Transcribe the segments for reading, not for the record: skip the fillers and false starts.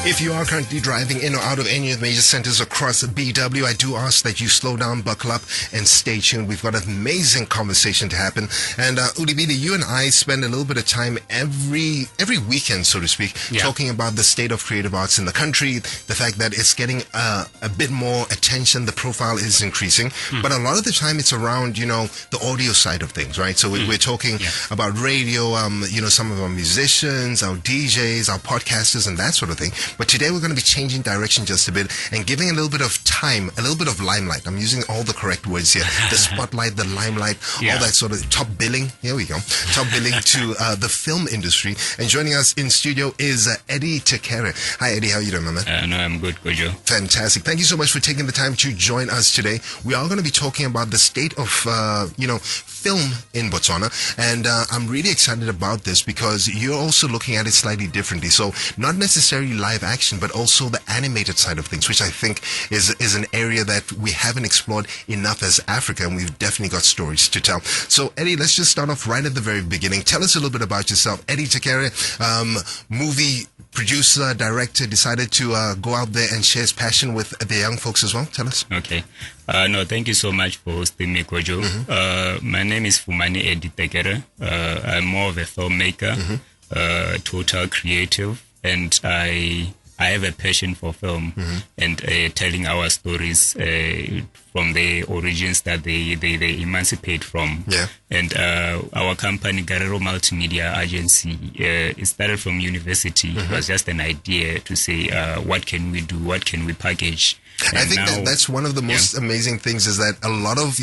If you are currently driving in or out of any of the major centers across BW, I do ask that you slow down, buckle up, and stay tuned. We've got an amazing conversation to happen. And Ulibidi, you and I spend a little bit of time every weekend, so to speak, talking about the state of creative arts in the country, the fact that it's getting a bit more attention, the profile is increasing. But a lot of the time it's around, the audio side of things, right? So we're talking about radio, some of our musicians, our DJs, our podcasters, and that sort of thing. But today we're going to be changing direction just a bit and giving a little bit of time, a little bit of limelight. I'm using all the correct words here. The spotlight, the limelight, all that sort of top billing. Here we go. Top billing to the film industry. And joining us in studio is Eddie Tekere. Hi, Eddie. How are you doing, my man? No, I'm good, Kodjo. Fantastic. Thank you so much for taking the time to join us today. We are going to be talking about the state of, film in Botswana. And I'm really excited about this because you're also looking at it slightly differently. So not necessarily live action, but also the animated side of things, which I think is an area that we haven't explored enough as Africa, and we've definitely got stories to tell. So, Eddie, let's just start off right at the very beginning. Tell us a little bit about yourself. Eddie Tekere, movie producer, director, decided to go out there and share his passion with the young folks as well. Tell us. Okay. No, thank you so much for hosting me, Kodjo. My name is Fumani Eddie Tekere. I'm more of a filmmaker, total creative, and I have a passion for film and telling our stories from the origins that they emancipate from. Yeah. And our company, Garero Multimedia Agency, it started from university. It was just an idea to say, what can we do? What can we package? And I think that's one of the most amazing things is that a lot of,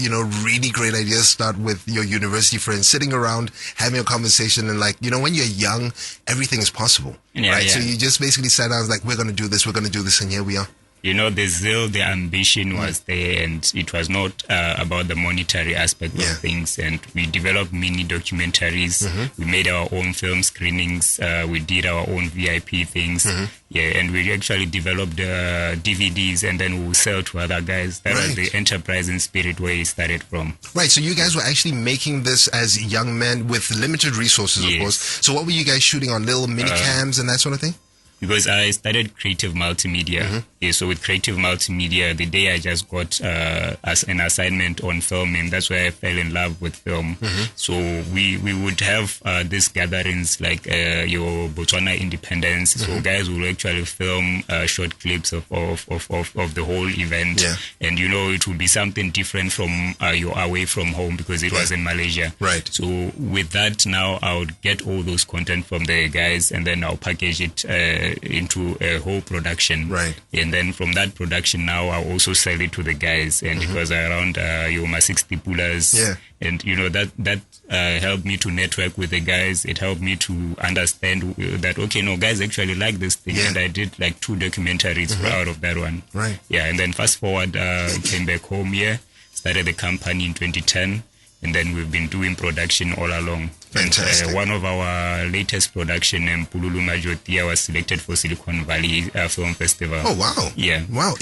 really great ideas start with your university friends sitting around, having a conversation, and when you're young, everything is possible, right? So you just basically sat down, like, we're going to do this, and here we are. The zeal, the ambition was there, and it was not about the monetary aspect of things. And we developed mini documentaries. We made our own film screenings. We did our own VIP things. And we actually developed DVDs, and then we'll sell to other guys. That was the enterprise and spirit where it started from. Right. So you guys were actually making this as young men with limited resources, of course. So what were you guys shooting on? Little mini cams and that sort of thing? Because I studied creative multimedia. So with creative multimedia, the day I just got as an assignment on filming, that's where I fell in love with film. So we would have these gatherings like your Botswana Independence. So guys will actually film short clips of the whole event. And it would be something different from your away from home because it was in Malaysia. Right. So with that, now I would get all those content from the guys, and then I'll package it into a whole production, and then from that production now I'll also sell it to the guys, and it was around your 60 pullers, and that helped me to network with the guys. It helped me to understand that guys actually like this thing, and I did like 2 documentaries out of that one. And then fast forward, came back home here, started the company in 2010. And then we've been doing production all along. Fantastic. And, one of our latest production, Pululu Majotia, was selected for Silicon Valley Film Festival. Oh, wow. Yeah. Wow.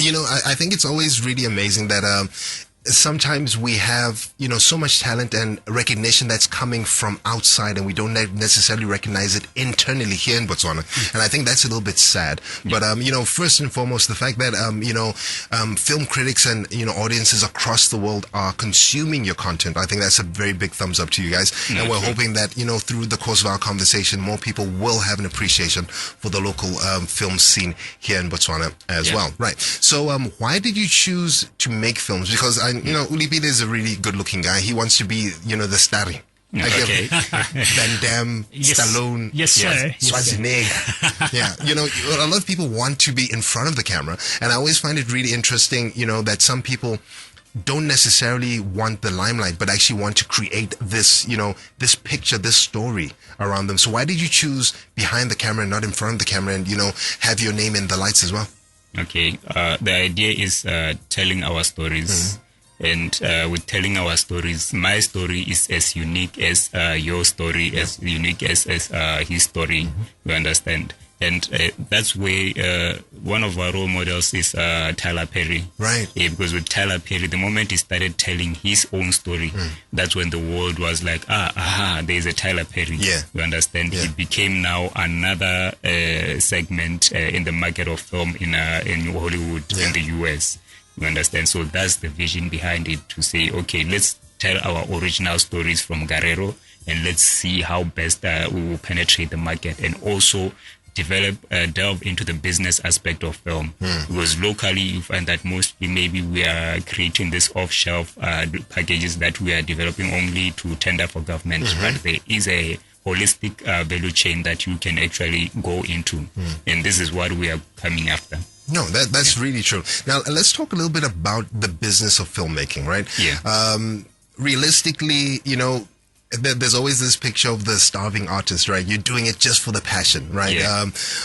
I think it's always really amazing that sometimes we have, so much talent and recognition that's coming from outside, and we don't necessarily recognize it internally here in Botswana. And I think that's a little bit sad. But, first and foremost, the fact that, film critics and, audiences across the world are consuming your content, I think that's a very big thumbs up to you guys. And we're hoping that, through the course of our conversation, more people will have an appreciation for the local film scene here in Botswana as well. Right. So, why did you choose to make films? Because Ulibide is a really good-looking guy. He wants to be, the starry. Okay. Van Damme, Stallone, Schwarzenegger. A lot of people want to be in front of the camera, and I always find it really interesting, that some people don't necessarily want the limelight, but actually want to create this, this picture, this story around them. So why did you choose behind the camera and not in front of the camera, and, have your name in the lights as well? Okay. The idea is telling our stories. And with telling our stories, my story is as unique as your story, as unique as his story. You understand? And that's where one of our role models is Tyler Perry. Right. Because with Tyler Perry, the moment he started telling his own story, that's when the world was like, there's a Tyler Perry. Yeah. You understand? It became now another segment in the market of film in Hollywood, in the US. You understand? So that's the vision behind it, to say, okay, let's tell our original stories from Guerrero, and let's see how best we will penetrate the market, and also delve into the business aspect of film. Because locally you find that mostly maybe we are creating this off-shelf packages that we are developing only to tender for government, but there is a holistic value chain that you can actually go into, and this is what we are coming after. No, that's really true. Now let's talk a little bit about the business of filmmaking, right? Realistically, you know, there's always this picture of the starving artist, right? You're doing it just for the passion, right?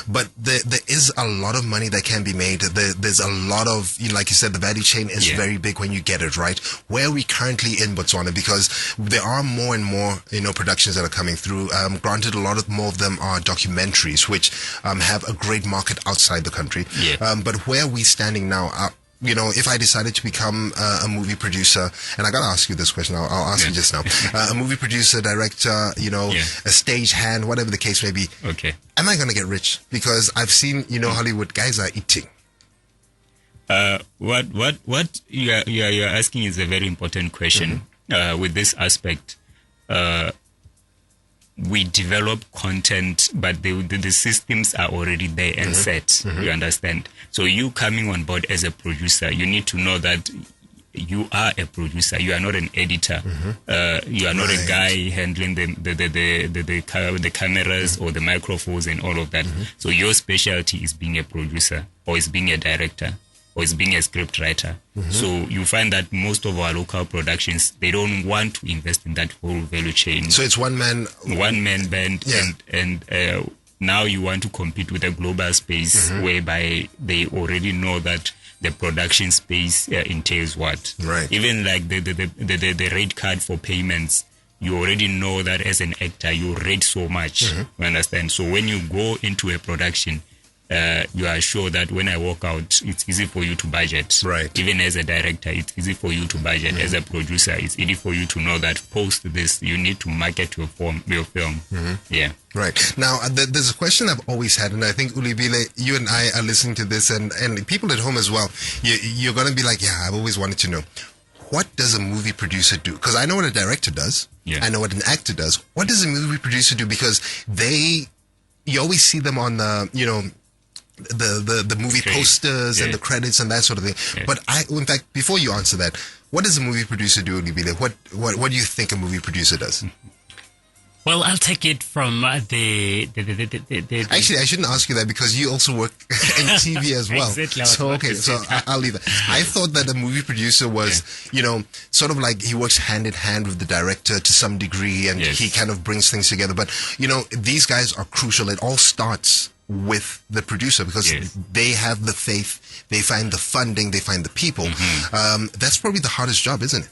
But there is a lot of money that can be made. There's a lot of, you know, like you said, the value chain is very big when you get it right. Where are we currently in Botswana? Because there are more and more, you know, productions that are coming through. Granted, a lot of more of them are documentaries, which have a great market outside the country. But where are we standing now? You know, if I decided to become a movie producer, and I got to ask you this question, I'll ask you just now. A movie producer, director, you know, a stage hand, whatever the case may be. Okay. Am I going to get rich? Because I've seen, you know, Hollywood guys are eating. What you're asking is a very important question. With this aspect, we develop content, but the systems are already there and set. You understand? So you coming on board as a producer, you need to know that you are a producer. You are not an editor. You are not a guy handling the cameras or the microphones and all of that. So your specialty is being a producer, or is being a director, or is being a script writer. So you find that most of our local productions, they don't want to invest in that whole value chain. So it's one man band, and now you want to compete with a global space whereby they already know that the production space entails what. Even like the rate card for payments, you already know that as an actor you rate so much. You understand? So when you go into a production, you are sure that when I walk out, it's easy for you to budget. Even as a director, it's easy for you to budget. As a producer, it's easy for you to know that post this, you need to market your film. Now, there's a question I've always had, and I think Ulibile, you and I are listening to this, and people at home as well. You're going to be like, I've always wanted to know, what does a movie producer do? Because I know what a director does. I know what an actor does. What does a movie producer do? Because you always see them on the, you know, the movie posters and the credits and that sort of thing. But in fact, before you answer that, what does a movie producer do, Olibile? What do you think a movie producer does? Well, I'll take it from the Actually, I shouldn't ask you that, because you also work in TV as well. So, okay, so I'll leave that. I thought that a movie producer was, you know, sort of like he works hand in hand with the director to some degree, and he kind of brings things together. But, you know, these guys are crucial. It all starts with the producer, because they have the faith, they find the funding, they find the people. That's probably the hardest job, isn't it?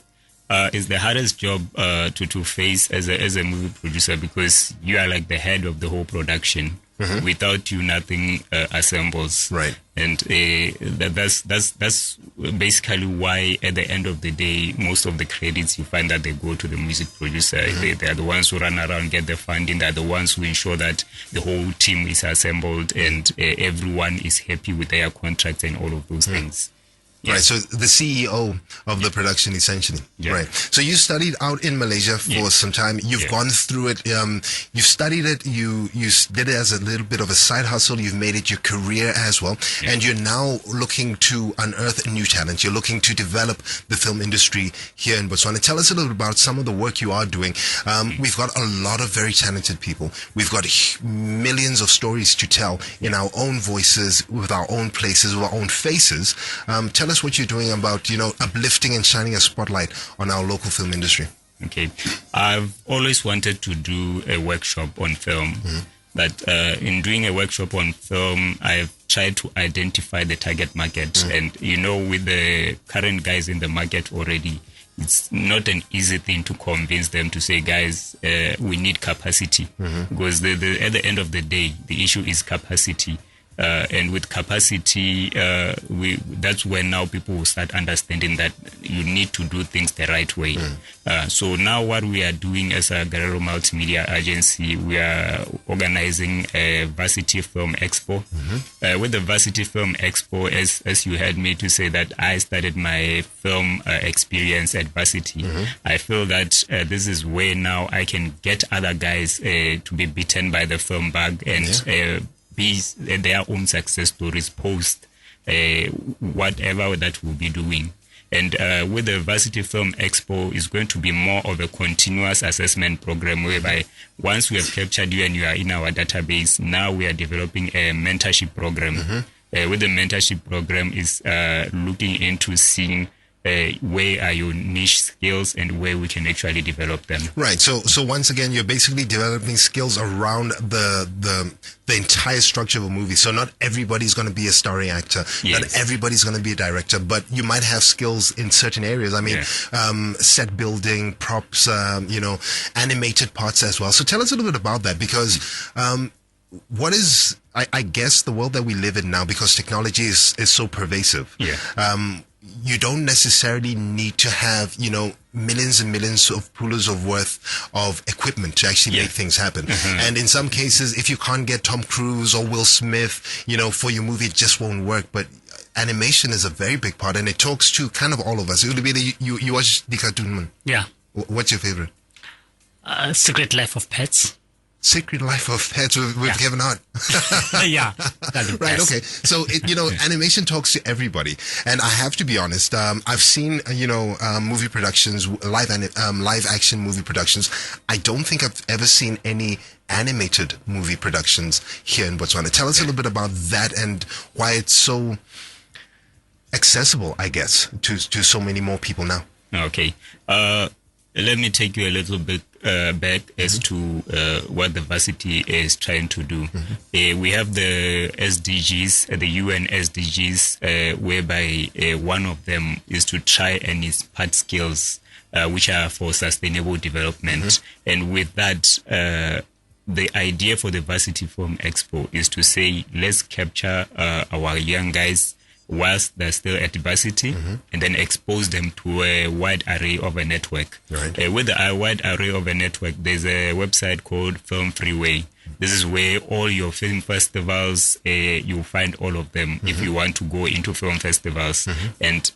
It's the hardest job to face as a movie producer, because you are like the head of the whole production. Without you, nothing assembles. And that's basically why at the end of the day, most of the credits you find that they go to the music producer. They are the ones who run around, get the funding. They are the ones who ensure that the whole team is assembled and everyone is happy with their contracts and all of those things. So the CEO of the production, essentially. So you studied out in Malaysia for some time. You've gone through it. You've studied it. You did it as a little bit of a side hustle. You've made it your career as well. And you're now looking to unearth new talent. You're looking to develop the film industry here in Botswana. Tell us a little bit about some of the work you are doing. We've got a lot of very talented people. We've got millions of stories to tell in our own voices, with our own places, with our own faces. Tell us what you're doing about, you know, uplifting and shining a spotlight on our local film industry. Okay. I've always wanted to do a workshop on film. But in doing a workshop on film, I've tried to identify the target market. And, you know, with the current guys in the market already, it's not an easy thing to convince them to say, guys, we need capacity. Because at the end of the day, the issue is capacity. And with capacity, that's when now people will start understanding that you need to do things the right way. So now what we are doing as a Guerrero Multimedia Agency, we are organizing a Varsity Film Expo. With the Varsity Film Expo, as you heard me to say that I started my film experience at Varsity, I feel that this is where now I can get other guys to be bitten by the film bug and be their own success stories post whatever that we'll be doing. And with the Varsity Film Expo, it's going to be more of a continuous assessment program whereby once we have captured you and you are in our database, now we are developing a mentorship program. With the mentorship program is looking into seeing where are your niche skills and where we can actually develop them. Right. So once again, you're basically developing skills around the entire structure of a movie. So not everybody's going to be a starring actor. Yes. Not everybody's going to be a director, but you might have skills in certain areas. I mean, set building, props, animated parts as well. So tell us a little bit about that, because what is, I guess, the world that we live in now, because technology is so pervasive. You don't necessarily need to have, millions and millions of pullers of worth of equipment to actually make things happen. And in some cases, if you can't get Tom Cruise or Will Smith, for your movie, it just won't work. But animation is a very big part, and it talks to kind of all of us. It would be you watch the cartoon, man. Yeah. What's your favorite? Secret Life of Pets. Secret Life of Pets with Kevin Hart. Yeah. Right. Okay. So animation talks to everybody, and I have to be honest. I've seen movie productions, live action movie productions. I don't think I've ever seen any animated movie productions here in Botswana. Tell us a little bit about that and why it's so accessible, I guess, to so many more people now. Okay. Let me take you a little bit back as to what the Varsity is trying to do. We have the SDGs, the UN SDGs, whereby one of them is to try and impart skills which are for sustainable development. And with that, the idea for the Varsity Film Expo is to say, let's capture our young guys whilst they're still at varsity, and then expose them to a wide array of a network. Right. With a wide array of a network, there's a website called Film Freeway. This is where all your film festivals, you'll find all of them if you want to go into film festivals. And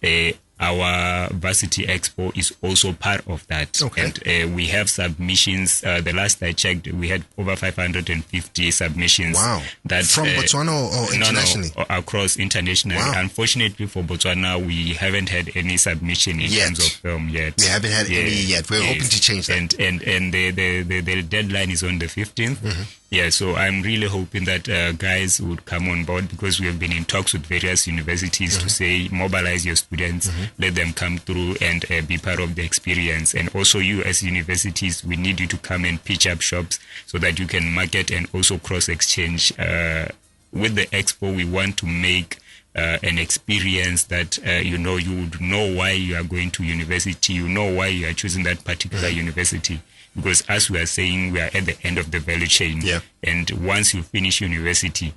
our Varsity Expo is also part of that. Okay. And we have submissions. The last I checked, we had over 550 submissions. Wow. That, from Botswana or internationally? No, across internationally. Wow. Unfortunately for Botswana, we haven't had any submission in terms of film yet. We haven't had any yet. We're hoping to change that. And the deadline is on the 15th. Yeah, so I'm really hoping that guys would come on board, because we have been in talks with various universities to say, mobilize your students, let them come through and be part of the experience. And also you as universities, we need you to come and pitch up shops so that you can market and also cross-exchange. With the Expo, we want to make an experience that, you would know why you are going to university, you know why you are choosing that particular university. Because as we are saying, we are at the end of the value chain. Yeah. And once you finish university,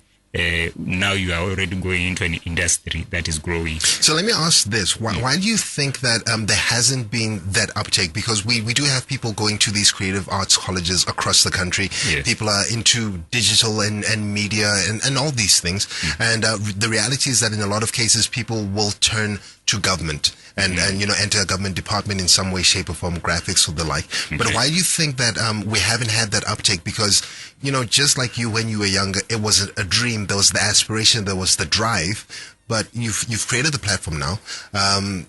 now you are already going into an industry that is growing. So let me ask this. Why do you think that there hasn't been that uptake? Because we do have people going to these creative arts colleges across the country. Yes. People are into digital and media and all these things. And the reality is that in a lot of cases, people will turn to government and enter a government department in some way, shape or form, graphics or the like. But why do you think that we haven't had that uptake? Because, just like you when you were younger, it was a dream, there was the aspiration, there was the drive. But you've created the platform now.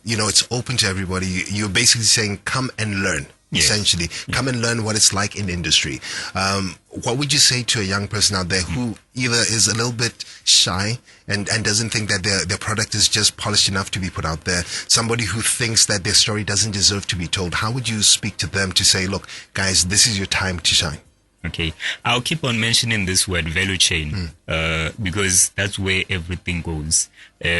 It's open to everybody. You're basically saying, come and learn. Yes. Essentially, come and learn what it's like in industry. What would you say to a young person out there who either is a little bit shy and doesn't think that their product is just polished enough to be put out there? Somebody who thinks that their story doesn't deserve to be told. How would you speak to them to say, look, guys, this is your time to shine? Okay, I'll keep on mentioning this word, value chain, because that's where everything goes,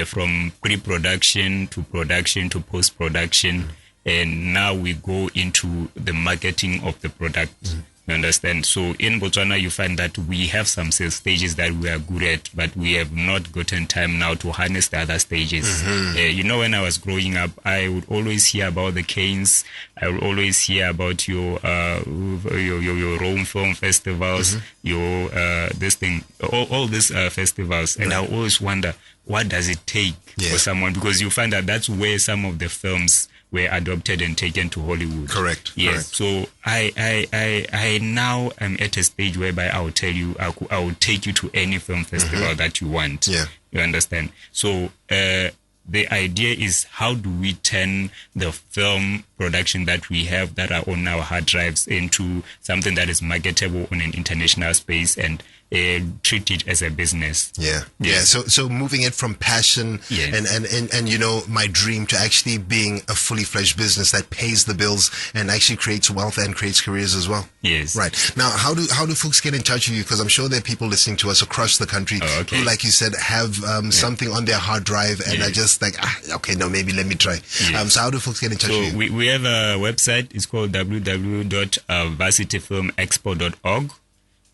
from pre-production to production to post-production. And now we go into the marketing of the product. You understand? So in Botswana, you find that we have some sales stages that we are good at, but we have not gotten time now to harness the other stages. You know, when I was growing up, I would always hear about the canes. I would always hear about your Rome film festivals, your this thing, all these festivals, and I always wonder, what does it take for someone? Because you find that that's where some of the films were adopted and taken to Hollywood. Correct. Yes. Correct. So I now am at a stage whereby I will tell you, I will take you to any film festival that you want. Yeah. You understand? So the idea is, how do we turn the film production that we have that are on our hard drives into something that is marketable on an international space and treat it as a business? Yeah. So moving it from passion and you know, my dream, to actually being a fully fledged business that pays the bills and actually creates wealth and creates careers as well. Yes. Right. Now, how do folks get in touch with you? Because I'm sure there are people listening to us across the country who, like you said, have something on their hard drive and are just like, okay, no, maybe let me try. So how do folks get in touch with you? We have a website. It's called www.varsityfilmexpo.org.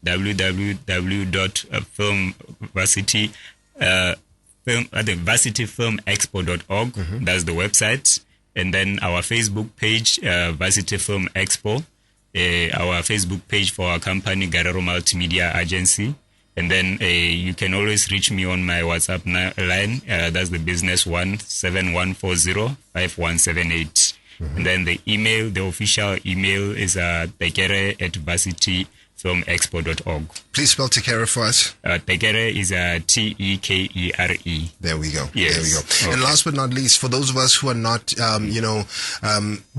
www.varsityfilmexpo.org. That's the website. And then our Facebook page, Varsity Film Expo. Our Facebook page for our company, Garero Multimedia Agency. And then you can always reach me on my WhatsApp line. That's the business one, 7140-5178. And then the email, the official email is tekere@varsityfilmexpo.org. Please spell Tekere for us. Tekere is Tekere. There we go. Yes. There we go. Okay. And last but not least, for those of us who are not,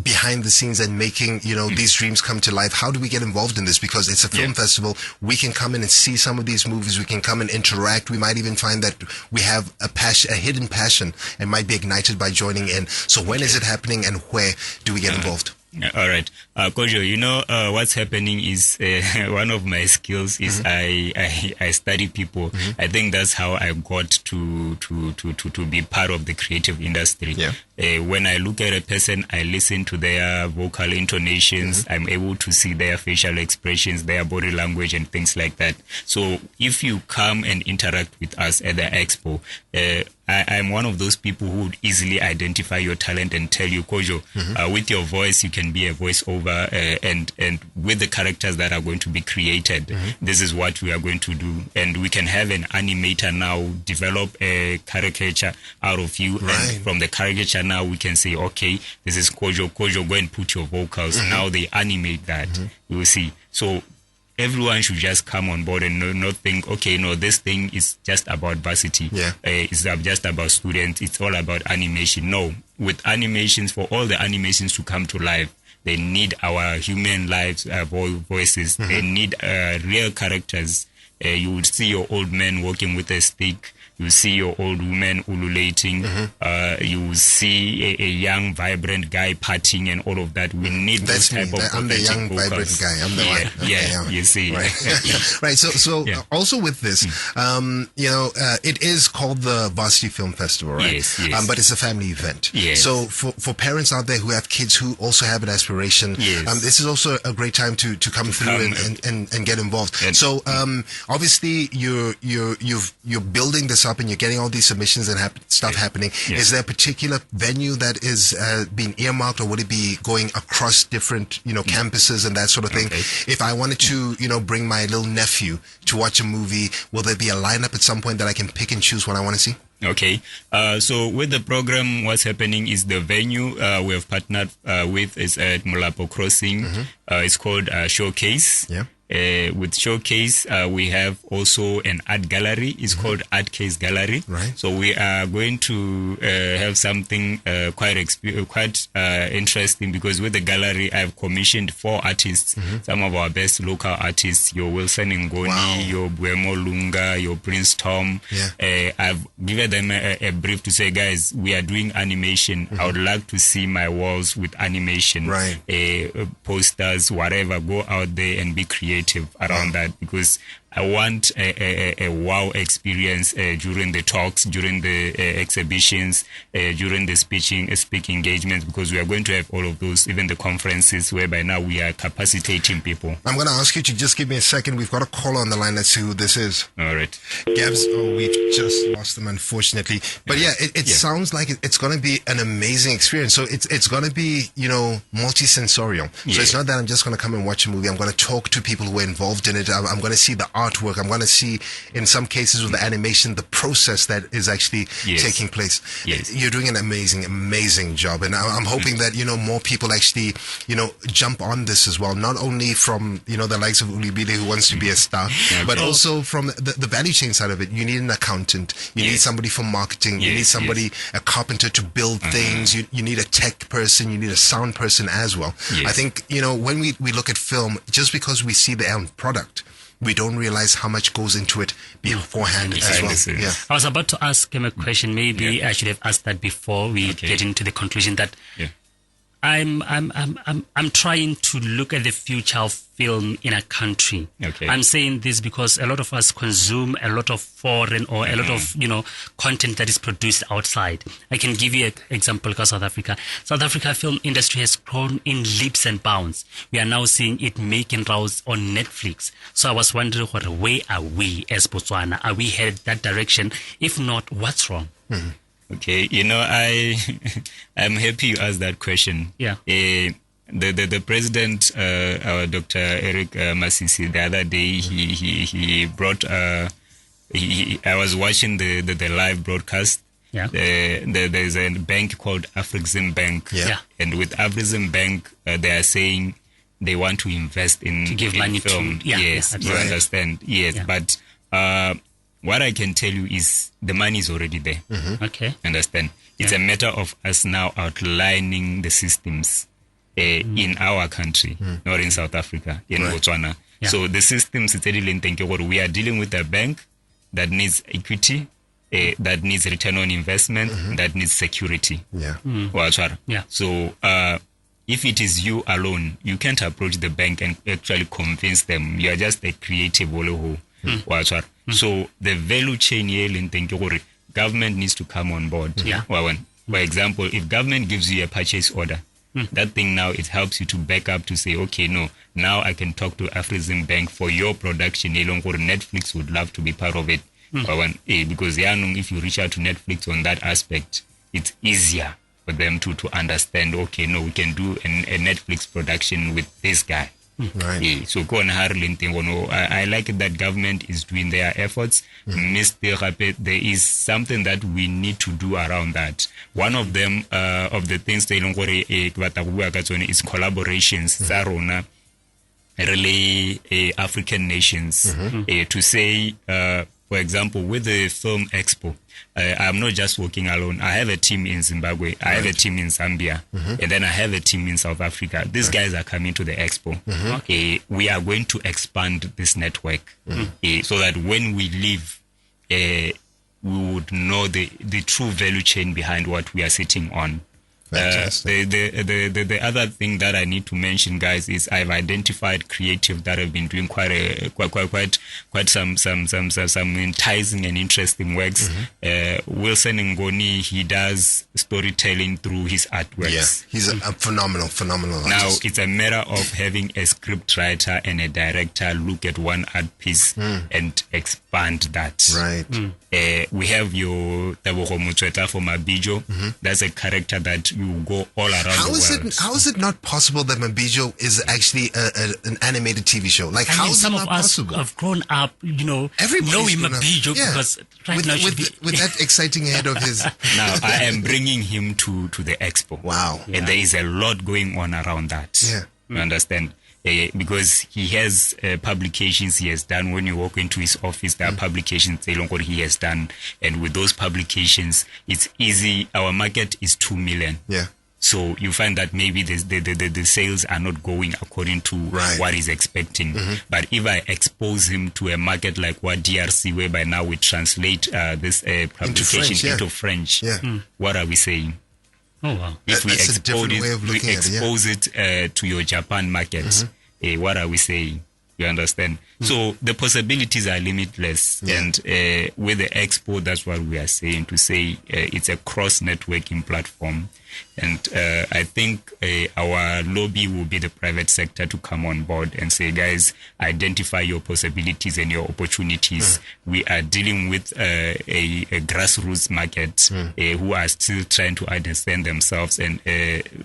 behind the scenes and making, these dreams come to life, how do we get involved in this? Because it's a film festival. We can come in and see some of these movies. We can come and interact. We might even find that we have a hidden passion, and might be ignited by joining in. So when is it happening, and where do we get involved? All right. Kodjo, what's happening is one of my skills is I study people. I think that's how I got to be part of the creative industry. When I look at a person, I listen to their vocal intonations. I'm able to see their facial expressions, their body language, and things like that. So if you come and interact with us at the Expo, I'm one of those people who would easily identify your talent and tell you, Kodjo, with your voice, you can be a voiceover, and with the characters that are going to be created, this is what we are going to do. And we can have an animator now develop a caricature out of you. Right. And from the caricature now, we can say, okay, this is Kodjo. Kodjo, go and put your vocals. Now they animate that. You will see. So everyone should just come on board and not think, okay, no, this thing is just about varsity. It's just about students. It's all about animation. No, with animations, for all the animations to come to life, they need our human lives, voices. They need real characters. You would see your old man walking with a stick. You see your old woman ululating. You see a young, vibrant guy partying and all of that. We need That's this type of I'm the young, vocals. vibrant guy. I'm the one. You see. Right. Right. So also with this, it is called the Varsity Film Festival, right? Yes. But it's a family event. Yes. So for parents out there who have kids who also have an aspiration, this is also a great time to come through and get involved. So obviously you're building this up and you're getting all these submissions and stuff happening. Is there a particular venue that is being earmarked, or would it be going across different campuses and that sort of thing? If I wanted to bring my little nephew to watch a movie, will there be a lineup at some point that I can pick and choose what I want to see? Okay. So with the program, what's happening is the venue we have partnered with is at Mulapo Crossing. It's called Showcase. With Showcase, we have also an art gallery. It's called Art Case Gallery. Right. So we are going to have something quite interesting, because with the gallery, I've commissioned 4 artists, some of our best local artists, your Wilson Ngoni, your Buemo Lunga, your Prince Tom. I've given them a brief to say, guys, we are doing animation. I would like to see my walls with animation, posters, whatever. Go out there and be creative around that, because I want a wow experience during the talks, during the exhibitions, during the speaking engagements, because we are going to have all of those, even the conferences, whereby now we are capacitating people. I'm going to ask you to just give me a second. We've got a caller on the line. Let's see who this is. All right. Gabz, we've just lost them, unfortunately. But yeah, it sounds like it's going to be an amazing experience. So it's going to be, multi-sensorial. So it's not that I'm just going to come and watch a movie. I'm going to talk to people who are involved in it. I'm going to see the artwork. I'm going to see, in some cases with the animation, the process that is actually taking place. Yes. You're doing an amazing job. And I'm hoping that, more people actually, jump on this as well. Not only from, the likes of Ulibile, who wants to be a star, but also from the value chain side of it. You need an accountant. You need somebody for marketing. You need somebody, a carpenter to build things. You need a tech person. You need a sound person as well. I think, when we look at film, just because we see the end product, we don't realize how much goes into it beforehand as well. Yeah. I was about to ask him a question. Maybe I should have asked that before we get into the conclusion that I'm trying to look at the future of film in a country. I'm saying this because a lot of us consume a lot of foreign or a lot of content that is produced outside. I can give you an example because South Africa film industry has grown in leaps and bounds. We are now seeing it making rounds on Netflix. So I was wondering, where are we as Botswana? Are we headed that direction? If not, what's wrong? Okay, I'm happy you asked that question. Yeah. The president, our Dr. Eric Masisi, the other day, he brought. I was watching the live broadcast. Yeah. There's a bank called Afrexim Bank. Yeah. And with Afrexim Bank, they are saying they want to invest to give money film. To. Yes, you understand. Yes, but. What I can tell you is the money is already there. Okay. Understand? It's a matter of us now outlining the systems in our country, not in South Africa, in Botswana. Yeah. So the systems, we are dealing with a bank that needs equity, that needs return on investment, that needs security. Yeah. Yeah. So if it is you alone, you can't approach the bank and actually convince them. You are just a creative who. So the value chain here in Tekere, government needs to come on board. For example, if government gives you a purchase order, that thing now, it helps you to back up to say, okay, no, now I can talk to Afrexim Bank for your production. Netflix would love to be part of it. Because if you reach out to Netflix on that aspect, it's easier for them to understand, okay, no, we can do a Netflix production with this guy. Right. So I like it that government is doing their efforts. There is something that we need to do around that. One of them, of the things is collaborations. Really, African nations to say, for example, with the film Expo, I'm not just working alone. I have a team in Zimbabwe. I have a team in Zambia. And then I have a team in South Africa. These guys are coming to the Expo. We are going to expand this network so that when we leave, we would know the true value chain behind what we are sitting on. The other thing that I need to mention, guys, is I've identified creative that have been doing quite some enticing and interesting works. Wilson Ngoni, he does storytelling through his artworks. Yeah, he's a phenomenal now artist. it's a matter of having a script writer and a director look at one art piece and expand that. Right. We have your Tebogo Motsweta from Abijo. That's a character that you go all around the world. How is it not possible that Mabijo is actually an animated TV show? Like, how is it not possible? Some of us have grown up, knowing Mabijo because with that exciting head of his. Now I am bringing him to the Expo. Wow. And there is a lot going on around that. Yeah. You understand? Because he has publications he has done. When you walk into his office, there are publications he has done, and with those publications, it's easy. Our market is 2 million. Yeah. So you find that maybe the sales are not going according to what he's expecting. But if I expose him to a market like what DRC, whereby now we translate this publication into French, what are we saying? Oh wow! If we expose it to your Japan market, what are we saying? You understand? So the possibilities are limitless. And with the Expo, that's what we are saying, to say it's a cross-networking platform. And I think our lobby will be the private sector to come on board and say, guys, identify your possibilities and your opportunities. We are dealing with a grassroots market who are still trying to understand themselves and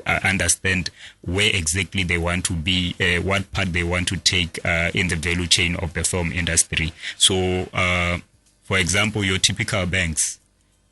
understand where exactly they want to be, what part they want to take in the value chain of the film industry. So, for example, your typical banks,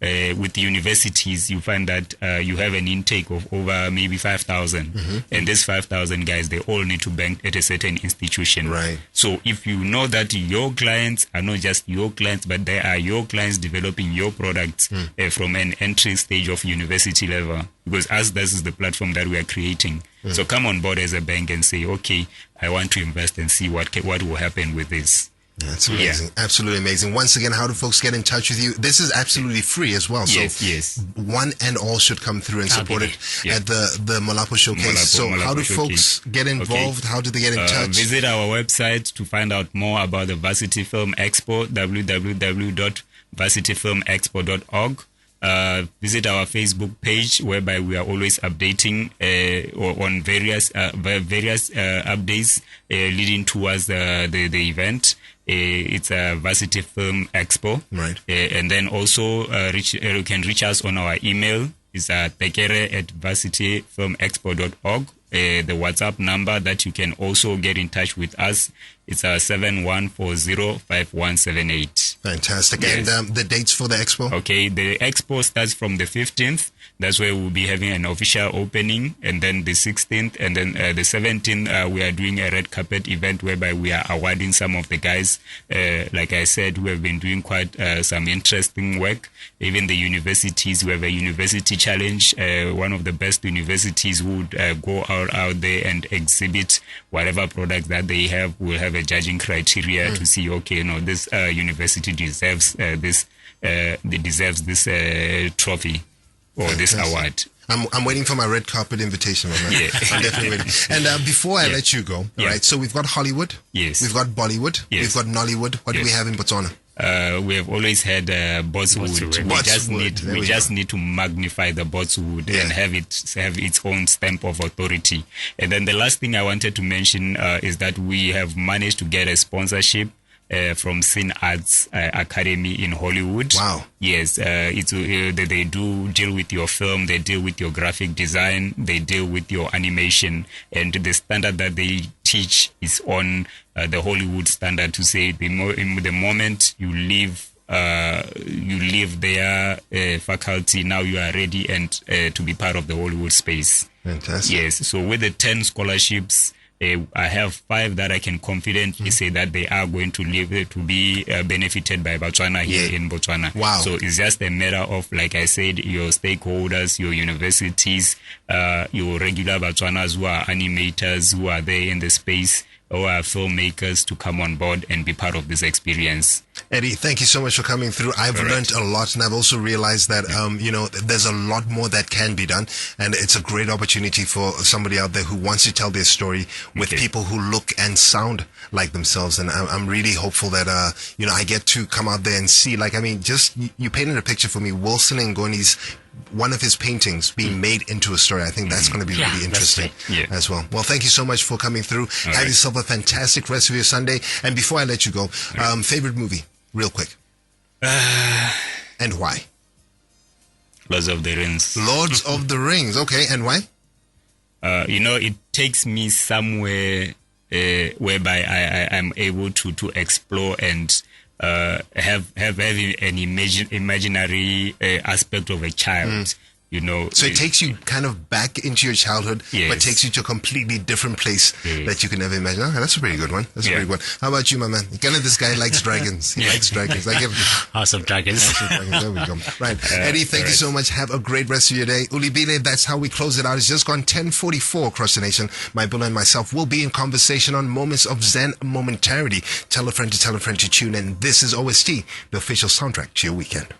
with universities, you find that you have an intake of over maybe 5,000. And these 5,000 guys, they all need to bank at a certain institution. Right. So if you know that your clients are not just your clients, but they are your clients developing your products from an entry stage of university level, because as this is the platform that we are creating. So come on board as a bank and say, okay, I want to invest and see what will happen with this. That's amazing. Yeah. Absolutely amazing. Once again, how do folks get in touch with you? This is absolutely free as well. Yes. So one and all should come through and support it at the Molapo Showcase. How do folks get involved? How do they get in touch? Visit our website to find out more about the Varsity Film Expo, www.varsityfilmexpo.org. Visit our Facebook page, whereby we are always updating on various updates leading towards the event. It's a Varsity Film Expo. Right. And then also you can reach us on our email. It's Tekere at varsityfilmexpo.org. The WhatsApp number that you can also get in touch with us, it's 71405178. Fantastic. Yes. And the dates for the Expo? Okay, the Expo starts from the 15th. That's where we'll be having an official opening. And then the 16th and then the 17th, we are doing a red carpet event whereby we are awarding some of the guys, like I said, who have been doing quite some interesting work. Even the universities, we have a university challenge. One of the best universities who would go out there and exhibit whatever product that they have. Will have a judging criteria to see, okay, this university deserves this trophy or this award. I'm waiting for my red carpet invitation, my man. I'm definitely waiting. And before I let you go, right? So we've got Hollywood, we've got Bollywood, we've got Nollywood. What do we have in Botswana? We have always had Botswood. We just need to magnify the Botswood and have its own stamp of authority. And then the last thing I wanted to mention is that we have managed to get a sponsorship from Sin Arts Academy in Hollywood. Wow. Yes, they do deal with your film, they deal with your graphic design, they deal with your animation, and the standard that they teach is on the Hollywood standard, to say the moment you leave their faculty, now you are ready and to be part of the Hollywood space. Fantastic. Yes, so with the 10 scholarships, I have 5 that I can confidently say that they are going to be benefited by Botswana here in Botswana. Wow. So it's just a matter of, like I said, your stakeholders, your universities, your regular Botswanas who are animators, who are there in the space, or are filmmakers, to come on board and be part of this experience. Eddie, thank you so much for coming through. I've learned a lot, and I've also realized that, there's a lot more that can be done, and it's a great opportunity for somebody out there who wants to tell their story with people who look and sound like themselves. And I'm really hopeful that, I get to come out there and see, you painted a picture for me, Wilson Ngoni's, one of his paintings being made into a story. I think that's going to be really interesting as well. Well, thank you so much for coming through. Have yourself a fantastic rest of your Sunday. And before I let you go, favorite movie, real quick. And why? Lords of the Rings. Lords of the Rings. Okay, and why? It takes me somewhere whereby I'm able to explore and have an imaginary aspect of a child. So it takes you kind of back into your childhood, but takes you to a completely different place that you can never imagine. Okay, that's a pretty good one. That's a pretty good one. How about you, my man? Again, this guy likes dragons. He likes dragons. House of Dragons. There we go. Right. Eddie, thank you so much. Have a great rest of your day. Ulibile, that's how we close it out. It's just gone 10:44 across the nation. My Bulla and myself will be in conversation on moments of Zen momentarity. Tell a friend to tune in. This is O.S.T, the official soundtrack to your weekend.